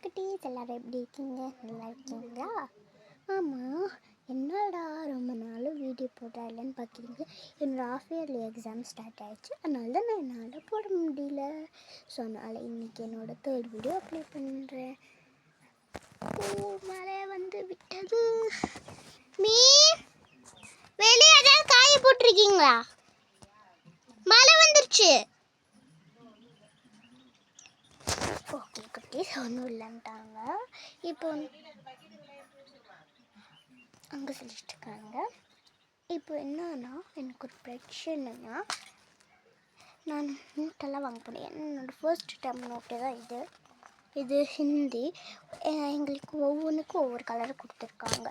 குட்டீஸ் எல்லோரும் எப்படி இருக்கீங்க? நல்லா இருக்கீங்களா? ஆமாம், என்னடா ரொம்ப நாள் வீடியோ போடுறா இல்லைன்னு பார்க்குறீங்க. என்னோடய ஆஃப் இயர்லி எக்ஸாம் ஸ்டார்ட் ஆகிடுச்சு. அதனால தான் நான் என்னால் போட முடியல. ஸோ அதனால் இன்றைக்கி என்னோடய தேர்ட் வீடியோ அப்ளை பண்ணுறேன். மழை வந்து விட்டது. மீ வெளியே ஏதாவது காய போட்டிருக்கீங்களா? மழை வந்துருச்சு. ஓகே குட்டீஸ், ஒன்றும் இல்லைன்ட்டாங்க. இப்போ அங்கே சொல்லிட்டு இருக்காங்க. இப்போ என்னன்னா, எனக்கு ஒரு பிரச்சனைனா, நான் நோட்டெல்லாம் வாங்க போனேன். என்னோடய ஃபர்ஸ்ட் டைம் நோட்டு தான் இது. இது ஹிந்தி. எங்களுக்கு ஒவ்வொன்றுக்கும் ஒவ்வொரு கலர் கொடுத்துருக்காங்க.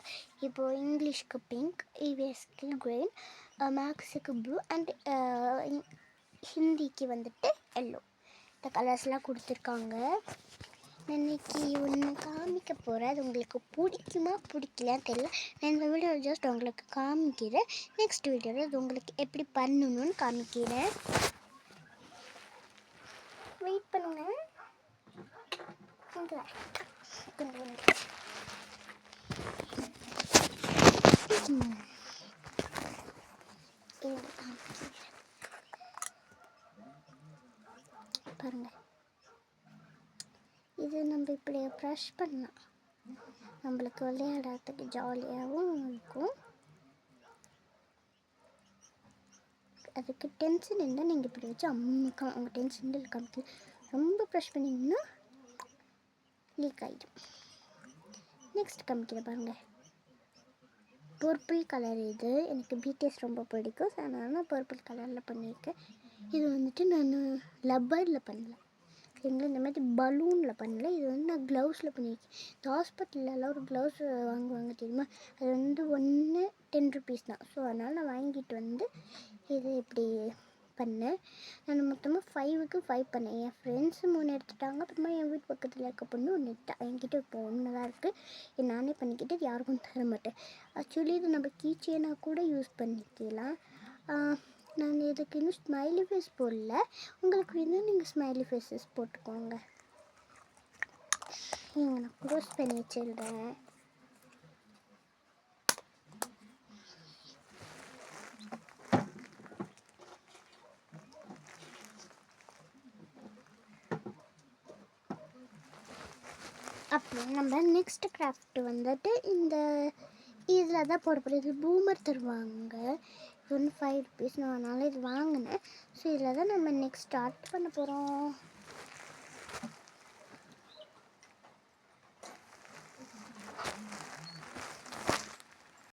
இப்போது இங்கிலீஷ்க்கு பிங்க், இவிஎஸ்க்கு க்ரீன், மேக்ஸுக்கு ப்ளூ அண்ட் ஹிந்திக்கு வந்துட்டு எல்லோ. இந்த கலர்ஸ்லாம் கொடுத்துருக்காங்க. இன்னைக்கு ஒன்று காமிக்க போகிறேன். அது உங்களுக்கு பிடிக்குமா பிடிக்கலான்னு தெரியல. நான் இந்த வீடியோ ஜஸ்ட் உங்களுக்கு காமிக்கிறேன். நெக்ஸ்ட் வீடியோவில் அது உங்களுக்கு எப்படி பண்ணணும்னு காமிக்கிறேன். வெயிட் பண்ணுங்க. பாருங்க, இது நம்ம இப்படி ப்ரஷ் பண்ணலாம். நம்மளுக்கு விளையாடுறதுக்கு ஜாலியாகவும் இருக்கும். அதுக்கு டென்ஷன் இருந்தால் நீங்கள் இப்படி வச்சு அம்மிக்கலாம். உங்கள் டென்ஷன் காமிக்க ரொம்ப ப்ரெஷ் பண்ணிங்கன்னா லீக் ஆகிடும். நெக்ஸ்ட் காமிக்கிறேன் பாருங்கள். பர்பிள் கலர் இது. எனக்கு பிடிஎஸ் ரொம்ப பிடிக்கும். ஸோ அதனால் நான் பர்பிள் கலரில் பண்ணியிருக்கேன். இது வந்துட்டு நான் லப்பரில் பண்ணல, எங்களை இந்த மாதிரி பலூனில் பண்ணல. இது வந்து நான் க்ளவுஸில் பண்ணியிருக்கேன். இந்த ஹாஸ்பிட்டலெலாம் ஒரு க்ளவுஸ் வாங்குவாங்க தெரியுமா? அது வந்து 1 10 rupees தான். ஸோ அதனால் நான் வாங்கிட்டு வந்து இது இப்படி பண்ணேன். நான் மொத்தமாக 5க்கு 5 பண்ணேன். என் ஃப்ரெண்ட்ஸு 3 எடுத்துட்டாங்க. அப்புறமா என் வீட்டு பக்கத்தில் இருக்க பொண்ணு 1 எடுத்தா. என்கிட்ட இப்போ 1 தான் இருக்குது. நானே பண்ணிக்கிட்டு இது யாருக்கும் தர மாட்டேன். ஆக்சுவலி இது நம்ம கீச்சேனாக கூட யூஸ் பண்ணிக்கலாம். நான் இதுக்கு இன்னும் ஸ்மைலி ஃபேஸ் போடல. உங்களுக்கு வேணும் நீங்கள் ஸ்மைலி ஃபேஸஸ் போட்டுக்கோங்க. நான் க்ளோஸ் பண்ணி வச்சிடுறேன். அப்படி நம்ம நெக்ஸ்ட் கிராஃப்ட் வந்துட்டு இந்த இதில் தான் போட போகிறோம். இது பூமர் தருவாங்க. இது வந்து 5 rupees. நான் அதனால் இது வாங்கினேன். ஸோ இதில் தான் நம்ம நெக்ஸ்ட் ஸ்டார்ட் பண்ண போகிறோம்.